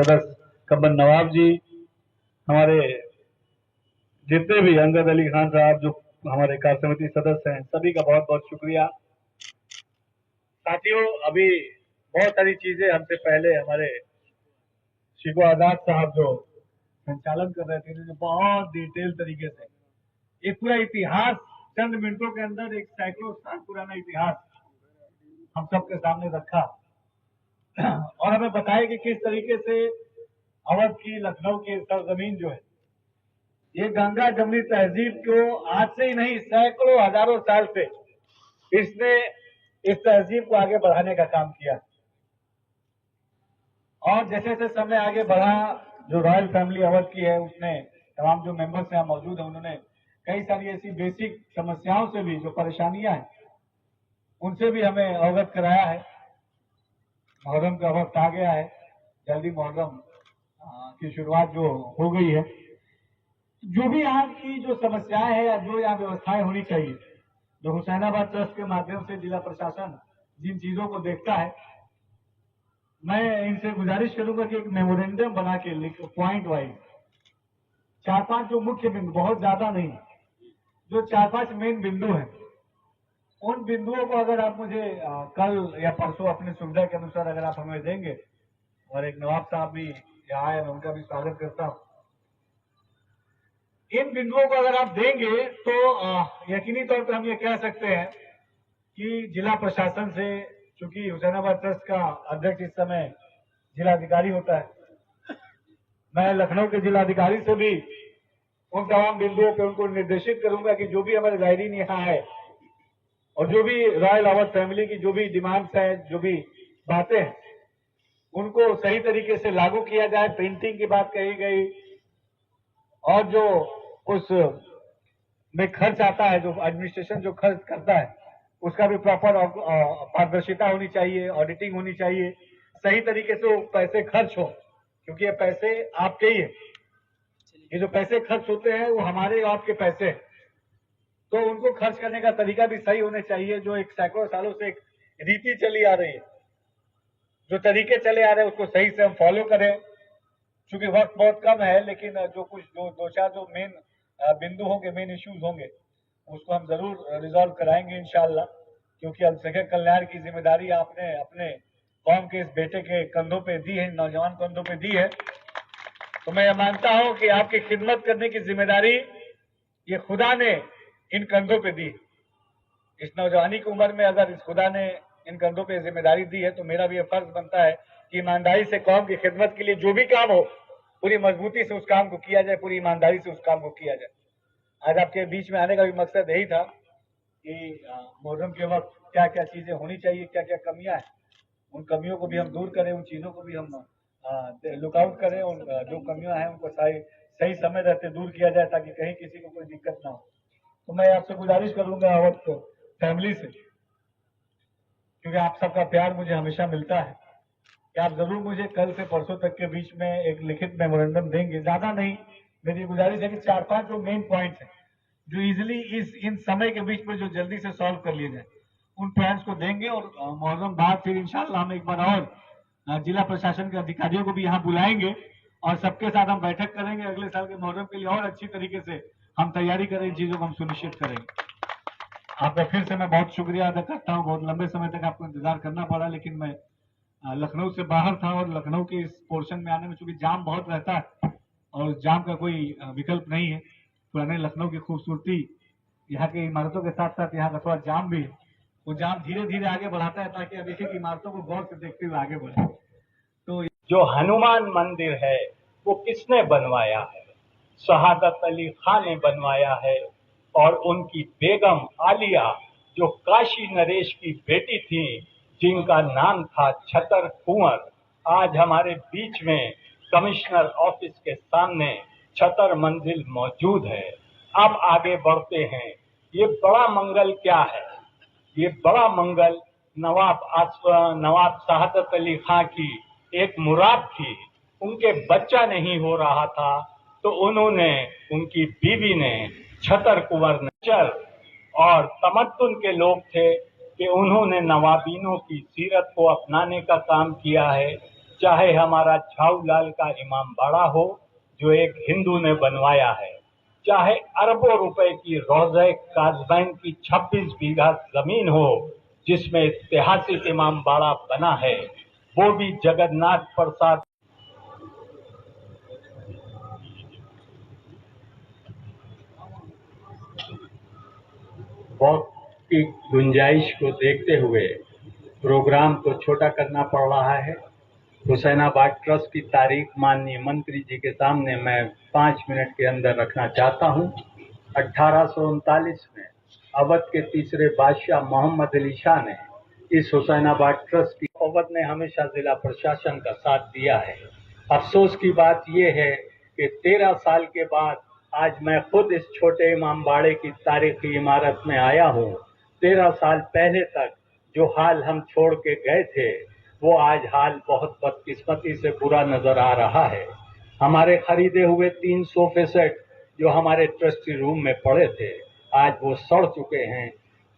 सदस्य कब्बन नवाब जी, हमारे जितने भी अंगद अली खान साहब जो हमारे कार्य समिति सदस्य हैं, सभी का बहुत बहुत शुक्रिया। साथियों, अभी बहुत सारी चीजें हमसे पहले हमारे शिको आजाद साहब जो संचालन कर रहे थे, जो बहुत डिटेल तरीके से एक पूरा इतिहास चंद मिनटों के अंदर एक सैकड़ों साल पुराना इतिहास हम सबके सामने रखा और हमें बताया कि किस तरीके से अवध की, लखनऊ की सरजमीन जो है, ये गंगा जमुनी तहजीब को आज से ही नहीं, सैकड़ों हजारों साल से इसने इस तहजीब को आगे बढ़ाने का काम किया। और जैसे जैसे समय आगे बढ़ा, जो रॉयल फैमिली अवध की है, उसने तमाम जो मेंबर्स यहाँ मौजूद हैं, उन्होंने कई सारी ऐसी बेसिक समस्याओं से भी, जो परेशानियां हैं, उनसे भी हमें अवगत कराया है। मुहर्रम का वक्त आ गया है, जल्दी मुहर्रम की शुरुआत जो हो गई है, जो भी यहाँ की जो समस्याएं हैं या जो यहाँ व्यवस्थाएं होनी चाहिए, जो हुसैनाबाद ट्रस्ट के माध्यम से जिला प्रशासन जिन चीजों को देखता है, मैं इनसे गुजारिश करूंगा कि एक मेमोरेंडम बना के लिखो, पॉइंट वाइज 4-5 जो मुख्य बिंदु, बहुत ज्यादा नहीं, जो 4-5 मेन बिंदु हैं, उन बिंदुओं को अगर आप मुझे कल या परसों अपनी सुविधा के अनुसार अगर आप हमें देंगे, और एक नवाब साहब भी यहाँ आए, मैं उनका भी स्वागत करता हूँ। इन बिंदुओं को अगर आप देंगे तो यकीनी तौर पर हम ये कह सकते हैं कि जिला प्रशासन से, चूंकि हुसैनाबाद ट्रस्ट का अध्यक्ष इस समय जिलाधिकारी होता है, मैं लखनऊ के जिलाधिकारी से भी उन तमाम बिंदुओं पे उनको निर्देशित करूंगा कि जो भी हमारे जायरीन यहाँ है और जो भी रॉयल अवध फैमिली की जो भी डिमांड्स है, जो भी बातें हैं, उनको सही तरीके से लागू किया जाए। प्रिंटिंग की बात कही गई, और जो उस में खर्च आता है, जो एडमिनिस्ट्रेशन जो खर्च करता है, उसका भी प्रॉपर पारदर्शिता होनी चाहिए, ऑडिटिंग होनी चाहिए, सही तरीके से वो पैसे खर्च हो, क्योंकि ये पैसे आपके ही है। ये जो पैसे खर्च होते हैं वो हमारे और आपके पैसे हैं, तो उनको खर्च करने का तरीका भी सही होने चाहिए। जो एक सैकड़ों सालों से एक रीति चली आ रही है, जो तरीके चले आ रहे हैं, उसको सही से हम फॉलो करें। चूंकि वक्त बहुत कम है, लेकिन जो कुछ दो चार जो मेन बिंदु होंगे, मेन इश्यूज होंगे, उसको हम जरूर रिजॉल्व कराएंगे इंशाअल्लाह, क्योंकि अल्पसंख्यक कल्याण की जिम्मेदारी आपने अपने कौम के इस बेटे के कंधों पे दी है, नौजवान कंधों पे दी है। तो मैं मानता हूं कि आपकी खिदमत करने की जिम्मेदारी ये खुदा ने इन कंधों पे दी। इस नौजवानी की उम्र में अगर इस खुदा ने इन कंधों पे जिम्मेदारी दी है, तो मेरा भी ये फर्ज बनता है कि ईमानदारी से कौम की खिदमत के लिए जो भी काम हो, पूरी मजबूती से उस काम को किया जाए, पूरी ईमानदारी से उस काम को किया जाए। आज आपके बीच में आने का भी मकसद यही था कि मुहर्रम के वक्त क्या क्या चीजें होनी चाहिए, क्या क्या कमियां हैं, उन कमियों को भी हम दूर करें, उन चीजों को भी हम लुकआउट करें, उन जो कमियां हैं उनको सही समय रहते दूर किया जाए, ताकि कहीं किसी को कोई दिक्कत ना हो। तो मैं आपसे गुजारिश करूंगा अवध फैमिली से, क्योंकि आप सबका प्यार मुझे हमेशा मिलता है, कि आप जरूर मुझे कल से परसों तक के बीच में एक लिखित मेमोरेंडम देंगे। ज्यादा नहीं, मेरी गुजारिश है कि 4-5 जो मेन पॉइंट्स हैं, जो इजिली इन समय के बीच में जो जल्दी से सॉल्व कर लिए जाए, उन पॉइंट्स को देंगे। और मुहर्रम बाद फिर इंशाल्लाह हम एक बार और जिला प्रशासन के अधिकारियों को भी यहाँ बुलाएंगे और सबके साथ हम बैठक करेंगे। अगले साल के मुहर्रम के लिए और अच्छी तरीके से हम तैयारी करें, इन चीजों को हम सुनिश्चित करेंगे। आपका फिर से मैं बहुत शुक्रिया अदा करता हूँ। बहुत लंबे समय तक आपको इंतजार करना पड़ा, लेकिन मैं लखनऊ से बाहर था, और लखनऊ के इस पोर्शन में आने में चूंकि जाम बहुत रहता है, और जाम का कोई विकल्प नहीं है। पुराने लखनऊ की खूबसूरती, यहाँ की इमारतों के साथ साथ यहाँ का थोड़ा जाम भी है, वो जाम धीरे धीरे आगे बढ़ाता है, ताकि अब एक एक इमारतों को गौर से देखते हुए आगे बढ़े। तो जो हनुमान मंदिर है वो किसने बनवाया है? शहादत अली खान ने बनवाया है, और उनकी बेगम आलिया, जो काशी नरेश की बेटी थी, जिनका नाम था छतर कुंवर, आज हमारे बीच में कमिश्नर ऑफिस के सामने छतर मंजिल मौजूद है। अब आगे बढ़ते हैं। ये बड़ा मंगल क्या है? ये बड़ा मंगल नवाब शहादत अली खान की एक मुराद थी। उनके बच्चा नहीं हो रहा था, तो उन्होंने, उनकी बीवी ने, छतर कुंवर ने, और तमद्दुन के लोग थे कि उन्होंने नवाबीनों की सीरत को अपनाने का काम किया है। चाहे हमारा झाऊलाल का इमामबाड़ा हो जो एक हिंदू ने बनवाया है, चाहे अरबों रुपए की रोज़े काजबैन की 26 बीघा जमीन हो जिसमें ऐतिहासिक इमामबाड़ा बना है, वो भी जगन्नाथ प्रसाद वक्त की गुंजाइश को देखते हुए प्रोग्राम को छोटा करना पड़ रहा है। हुसैनाबाद ट्रस्ट की तारीख माननीय मंत्री जी के सामने मैं 5 मिनट के अंदर रखना चाहता हूं। 1839 में अवध के तीसरे बादशाह मोहम्मद अली शाह ने इस हुसैनाबाद ट्रस्ट की अवध ने हमेशा जिला प्रशासन का साथ दिया है। अफसोस की बात यह है कि 13 साल के बाद आज मैं खुद इस छोटे इमामबाड़े की तारीखी इमारत में आया हूं। 13 साल पहले तक जो हाल हम छोड़ के गए थे वो आज हाल बहुत बदकिस्मती से बुरा नजर आ रहा है। हमारे खरीदे हुए 3 सोफे सेट जो हमारे ट्रस्टी रूम में पड़े थे आज वो सड़ चुके हैं।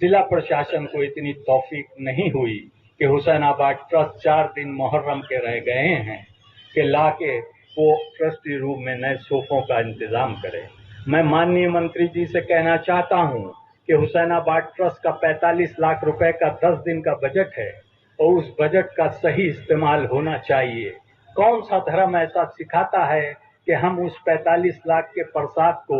जिला प्रशासन को इतनी तौफीक नहीं हुई कि हुसैनाबाद ट्रस्ट 4 दिन मुहर्रम के रह गए हैं कि लाके वो ट्रस्टी रूम में नए सोफों का इंतजाम करे। मैं माननीय मंत्री जी से कहना चाहता हूं कि हुसैनाबाद ट्रस्ट का 45 लाख रुपए का 10 दिन का बजट है और उस बजट का सही इस्तेमाल होना चाहिए। कौन सा धर्म ऐसा सिखाता है कि हम उस 45 लाख के प्रसाद को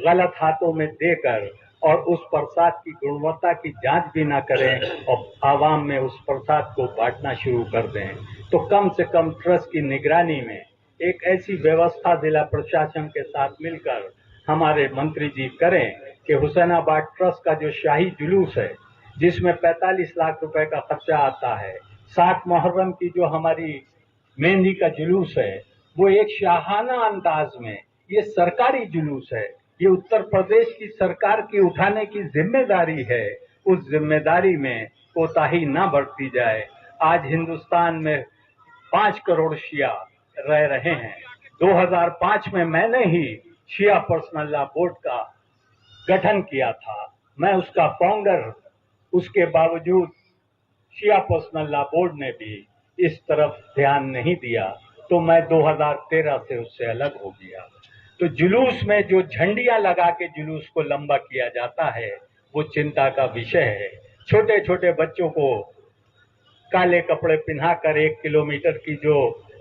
गलत हाथों में देकर और उस प्रसाद की गुणवत्ता की जांच भी ना करें और आवाम में उस प्रसाद को बांटना शुरू कर दें। तो कम से कम ट्रस्ट की निगरानी में एक ऐसी व्यवस्था जिला प्रशासन के साथ मिलकर हमारे मंत्री जी करें कि हुसैनाबाद ट्रस्ट का जो शाही जुलूस है जिसमें 45 लाख रुपए का खर्चा आता है, 7 मुहर्रम की जो हमारी मेहंदी का जुलूस है वो एक शाहाना अंदाज में, ये सरकारी जुलूस है, ये उत्तर प्रदेश की सरकार की उठाने की जिम्मेदारी है। उस जिम्मेदारी में कोताही ना बरती जाए। आज हिंदुस्तान में 5 करोड़ शिया रह रहे हैं। 2005 में मैंने ही शिया पर्सनल लॉ बोर्ड का गठन किया था, मैं उसका फाउंडर। उसके बावजूद शिया पर्सनल लॉ बोर्ड ने भी इस तरफ ध्यान नहीं दिया तो मैं 2013 से उससे अलग हो गया। तो जुलूस में जो झंडियां लगा के जुलूस को लंबा किया जाता है वो चिंता का विषय है। छोटे छोटे बच्चों को काले कपड़े पहनाकर 1 किलोमीटर की जो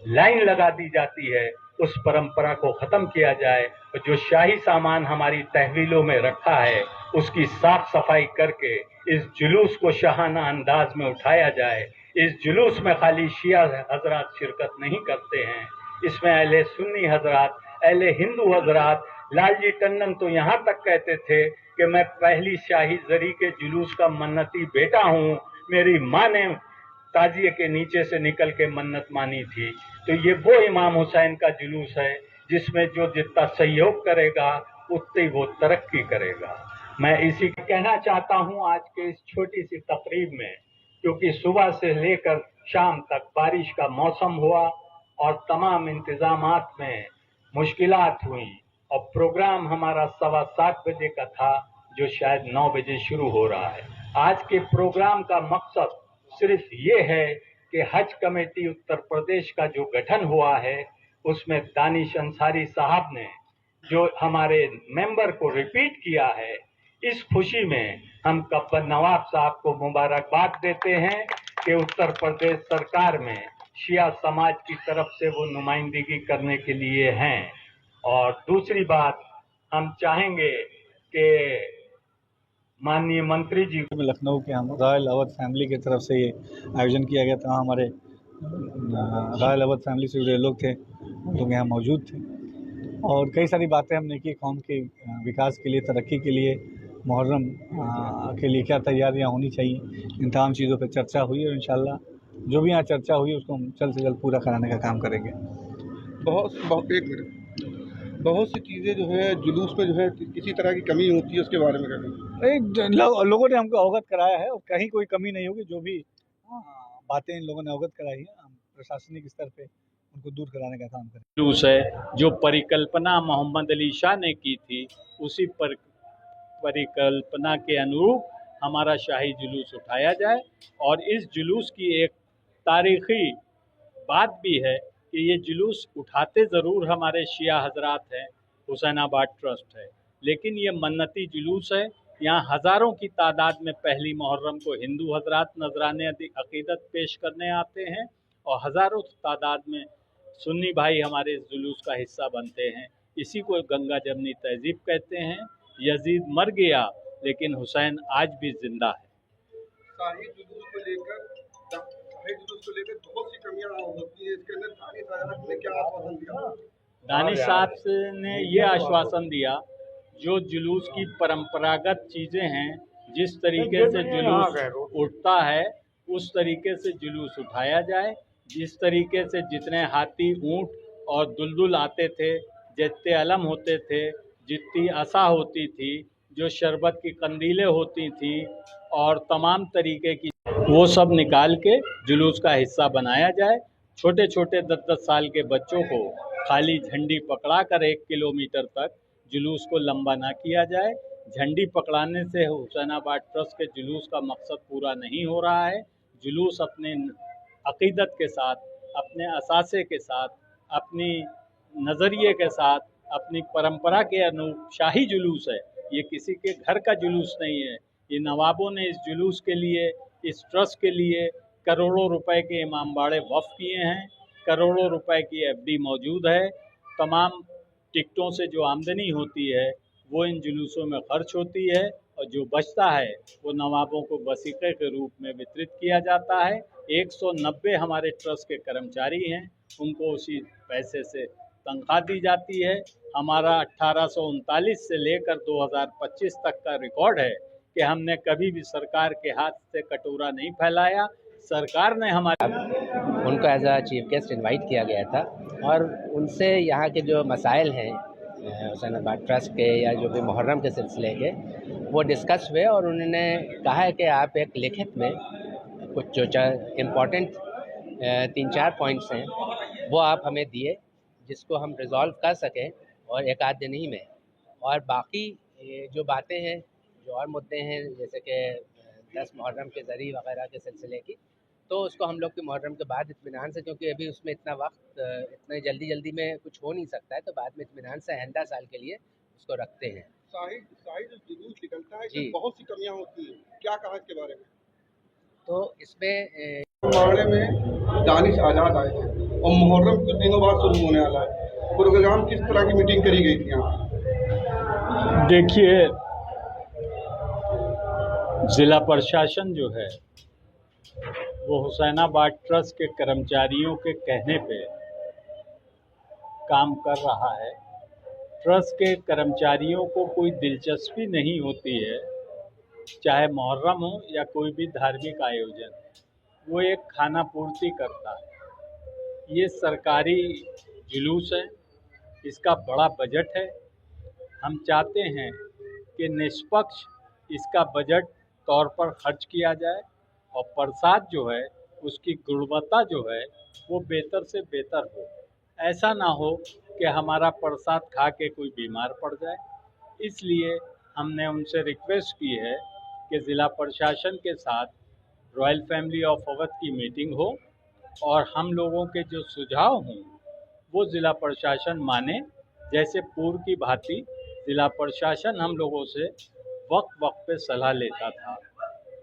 लाइन लगा दी जाती है उस परंपरा को खत्म किया जाए और जो शाही सामान हमारी तहवीलों में रखा है उसकी साफ सफाई करके इस जुलूस को शाहाना अंदाज में उठाया जाए। इस जुलूस में खाली शिया हजरात शिरकत नहीं करते हैं, इसमें अहले सुन्नी हजरात, अहले हिंदू हजरात। लालजी टंडन तो यहाँ तक कहते थे कि मैं पहली शाही जरी के जुलूस का मन्नती बेटा हूँ, मेरी माँ ने ताजिए के नीचे से निकल के मन्नत मानी थी। तो ये वो इमाम हुसैन का जुलूस है जिसमें जो जितना सहयोग करेगा उतनी वो तरक्की करेगा। मैं इसी कहना चाहता हूं आज के इस छोटी सी तकरीब में, क्योंकि सुबह से लेकर शाम तक बारिश का मौसम हुआ और तमाम इंतजामात में मुश्किलात हुई और प्रोग्राम हमारा 7:15 बजे का था जो शायद 9 बजे शुरू हो रहा है। आज के प्रोग्राम का मकसद सिर्फ ये है कि हज कमेटी उत्तर प्रदेश का जो गठन हुआ है उसमें दानिश अंसारी साहब ने जो हमारे मेंबर को रिपीट किया है, इस खुशी में हम गब्बर नवाब साहब को मुबारकबाद देते हैं कि उत्तर प्रदेश सरकार में शिया समाज की तरफ से वो नुमाइंदगी करने के लिए हैं। और दूसरी बात हम चाहेंगे कि माननीय मंत्री जी लखनऊ के हम रॉयल अवध फैमिली की तरफ से ये आयोजन किया गया था। हमारे रॉयल अवध फैमिली से जुड़े लोग थे, लोग यहाँ मौजूद थे और कई सारी बातें हमने की कौम के विकास के लिए, तरक्की के लिए, मुहर्रम के लिए क्या तैयारियाँ होनी चाहिए, इन तमाम चीज़ों पर चर्चा हुई और इंशाल्लाह जो भी यहाँ चर्चा हुई उसको हम जल्द से जल्द पूरा कराने का काम करेंगे। बहुत सी चीज़ें जो है जुलूस में जो है किसी तरह की कमी होती है उसके बारे में कहना। लोगों ने हमको अवगत कराया है और कहीं कोई कमी नहीं होगी। जो भी बातें इन लोगों ने अवगत कराई है हम प्रशासनिक स्तर पे उनको दूर कराने का काम करें। जुलूस है जो परिकल्पना मोहम्मद अली शाह ने की थी उसी परिकल्पना के अनुरूप हमारा शाही जुलूस उठाया जाए और इस जुलूस की एक तारीखी बात भी है कि ये जुलूस उठाते ज़रूर हमारे शिया हजरात हैं, हुसैनाबाद ट्रस्ट है, लेकिन ये मन्नती जुलूस है। यहाँ हज़ारों की तादाद में पहली मुहर्रम को हिंदू हजरात नजराने अकीदत पेश करने आते हैं और हज़ारों तादाद में सुन्नी भाई हमारे इस जुलूस का हिस्सा बनते हैं। इसी को गंगा जमनी तहजीब कहते हैं। यजीद मर गया लेकिन हुसैन आज भी जिंदा है। शाही जुलूस को लेकर बहुत सी कमियां होती है, इसके अंदर दानिश आजाद ने क्या आश्वासन दिया? दानिश साहब ने ये आश्वासन दिया, जो जुलूस की परंपरागत चीज़ें हैं, जिस तरीके से जुलूस उठता है उस तरीके से जुलूस उठाया जाए। जिस तरीके से जितने हाथी, ऊंट और दुलदुल आते थे, जितने अलम होते थे, जितनी असा होती थी, जो शरबत की कंदीलें होती थी और तमाम तरीके की, वो सब निकाल के जुलूस का हिस्सा बनाया जाए। छोटे छोटे 10-10 साल के बच्चों को खाली झंडी पकड़ा कर 1 किलोमीटर तक जुलूस को लंबा ना किया जाए। झंडी पकड़ाने से हुसैनाबाद ट्रस्ट के जुलूस का मकसद पूरा नहीं हो रहा है। जुलूस अपने अकीदत के साथ, अपने असासे के साथ, अपनी नज़रिए के साथ, अपनी परंपरा के अनुरूप शाही जुलूस है। ये किसी के घर का जुलूस नहीं है। ये नवाबों ने इस जुलूस के लिए, इस ट्रस्ट के लिए करोड़ों रुपए के इमामबाड़े वफ़ किए हैं, करोड़ों रुपए की एफडी मौजूद है। तमाम टिकटों से जो आमदनी होती है वो इन जुलूसों में खर्च होती है और जो बचता है वो नवाबों को वसीक़े के रूप में वितरित किया जाता है। 190 हमारे ट्रस्ट के कर्मचारी हैं, उनको उसी पैसे से तनख्वाह दी जाती है। हमारा 1839 से लेकर 2025 तक का रिकॉर्ड है कि हमने कभी भी सरकार के हाथ से कटोरा नहीं फैलाया। सरकार ने हमारे उनको as a chief guest invite किया गया था और उनसे यहाँ के जो मसाइल हैं हुसैनाबाद ट्रस्ट के या जो भी मुहर्रम के सिलसिले के, वो डिस्कस हुए और उन्होंने कहा है कि आप एक लिखित में कुछ जो इम्पोर्टेंट 3-4 पॉइंट्स हैं वो आप हमें दिए, जिसको हम रिज़ॉल्व कर सकें और एक आध दिन ही में। और बाकी जो बातें हैं, जो और मुद्दे हैं, जैसे कि 10 मुहर्रम के ज़रिए वगैरह के सिलसिले की, तो उसको हम लोग के मुहर्रम के बाद इत्मीनान से, क्योंकि अभी उसमें इतना वक्त, इतने जल्दी में कुछ हो नहीं सकता है, तो बाद में इत्मीनान से आइंदा साल के लिए उसको रखते हैं। शाही जो जुलूस निकलता है, जी। इसमें बहुत सी कमियां होती हैं, क्या कहा इसके बारे में? तो इसमें मामले में दानिश आजाद आए थे और मुहर्रम कुछ दिनों बाद शुरू होने वाला है। प्रोग्राम किस तरह की मीटिंग करी गई थी यहाँ? देखिए, ज़िला प्रशासन जो है वो हुसैनाबाद ट्रस्ट के कर्मचारियों के कहने पे काम कर रहा है। ट्रस्ट के कर्मचारियों को कोई दिलचस्पी नहीं होती है, चाहे मुहर्रम हो या कोई भी धार्मिक आयोजन, वो एक खाना पूर्ति करता है। ये सरकारी जुलूस है, इसका बड़ा बजट है। हम चाहते हैं कि निष्पक्ष इसका बजट तौर पर खर्च किया जाए और प्रसाद जो है उसकी गुणवत्ता जो है वो बेहतर से बेहतर हो। ऐसा ना हो कि हमारा प्रसाद खा के कोई बीमार पड़ जाए। इसलिए हमने उनसे रिक्वेस्ट की है कि ज़िला प्रशासन के साथ रॉयल फैमिली ऑफ अवध की मीटिंग हो और हम लोगों के जो सुझाव हों वो ज़िला प्रशासन माने। जैसे पूर्व की भांति ज़िला प्रशासन हम लोगों से वक्त पे सलाह लेता था।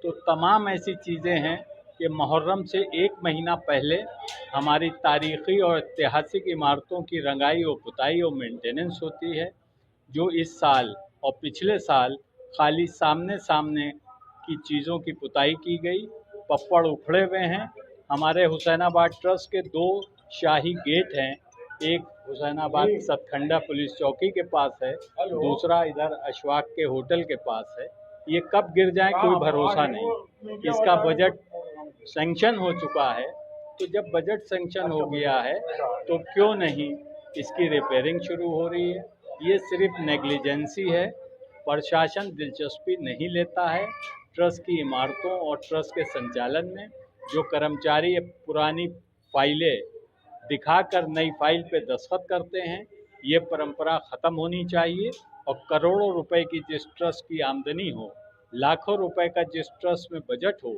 तो तमाम ऐसी चीज़ें हैं कि मुहर्रम से 1 महीना पहले हमारी तारीख़ी और ऐतिहासिक इमारतों की रंगाई और पुताई और मेंटेनेंस होती है, जो इस साल और पिछले साल खाली सामने की चीज़ों की पुताई की गई। पप्पड़ उखड़े हुए हैं। हमारे हुसैनाबाद ट्रस्ट के 2 शाही गेट हैं, एक हुसैनाबाद सतखंडा पुलिस चौकी के पास है, दूसरा इधर अशवाक के होटल के पास है। ये कब गिर जाए कोई भरोसा नहीं। इसका बजट सैंक्शन हो चुका है, तो जब बजट सैंक्शन हो गया है तो क्यों नहीं इसकी रिपेयरिंग शुरू हो रही है। ये सिर्फ नेग्लिजेंसी है, प्रशासन दिलचस्पी नहीं लेता है ट्रस्ट की इमारतों और ट्रस्ट के संचालन में। जो कर्मचारी पुरानी फाइलें दिखाकर नई फाइल पे दस्तखत करते हैं, ये परंपरा ख़त्म होनी चाहिए और करोड़ों रुपए की जिस ट्रस्ट की आमदनी हो, लाखों रुपए का जिस ट्रस्ट में बजट हो,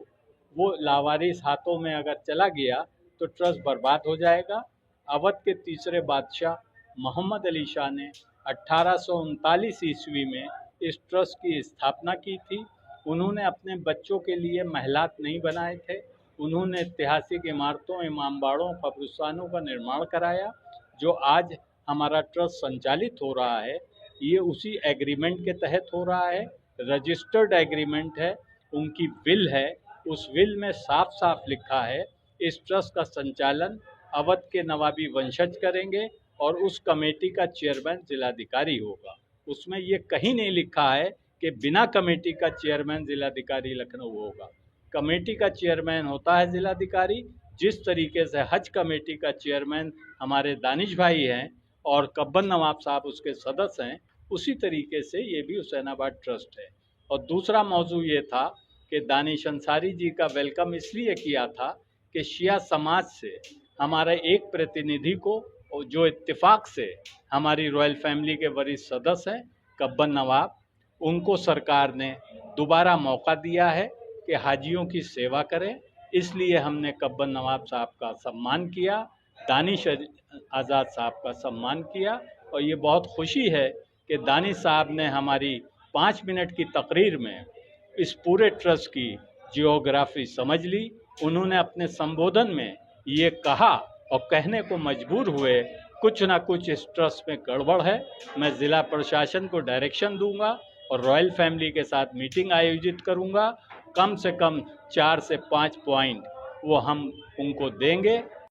वो लावारिस हाथों में अगर चला गया तो ट्रस्ट बर्बाद हो जाएगा। अवध के तीसरे बादशाह मोहम्मद अली शाह ने 1839 ईस्वी में इस ट्रस्ट की स्थापना की थी। उन्होंने अपने बच्चों के लिए महलात नहीं बनाए थे, उन्होंने ऐतिहासिक इमारतों, इमामबाड़ों, कब्रिस्तानों का निर्माण कराया। जो आज हमारा ट्रस्ट संचालित हो रहा है, ये उसी एग्रीमेंट के तहत हो रहा है। रजिस्टर्ड एग्रीमेंट है, उनकी विल है, उस विल में साफ साफ लिखा है इस ट्रस्ट का संचालन अवध के नवाबी वंशज करेंगे और उस कमेटी का चेयरमैन जिलाधिकारी होगा। उसमें ये कहीं नहीं लिखा है कि बिना कमेटी का चेयरमैन जिलाधिकारी लखनऊ होगा। कमेटी का चेयरमैन होता है जिलाधिकारी। जिस तरीके से हज कमेटी का चेयरमैन हमारे दानिश भाई हैं और कब्बन नवाब साहब उसके सदस्य हैं, उसी तरीके से ये भी हुसैनाबाद ट्रस्ट है। और दूसरा मौजू ये था कि दानिश अंसारी जी का वेलकम इसलिए किया था कि शिया समाज से हमारे एक प्रतिनिधि को, जो इत्तेफाक से हमारी रॉयल फैमिली के वरिष्ठ सदस्य हैं कब्बन नवाब, उनको सरकार ने दोबारा मौका दिया है कि हाजियों की सेवा करें। इसलिए हमने कब्बन नवाब साहब का सम्मान किया, दानिश आज़ाद साहब का सम्मान किया। और ये बहुत खुशी है कि दानिश साहब ने हमारी 5 मिनट की तकरीर में इस पूरे ट्रस्ट की जियोग्राफी समझ ली। उन्होंने अपने संबोधन में ये कहा और कहने को मजबूर हुए कुछ ना कुछ इस ट्रस्ट में गड़बड़ है। मैं ज़िला प्रशासन को डायरेक्शन दूंगा और रॉयल फैमिली के साथ मीटिंग आयोजित करूंगा। कम से कम 4 से 5 पॉइंट वो हम उनको देंगे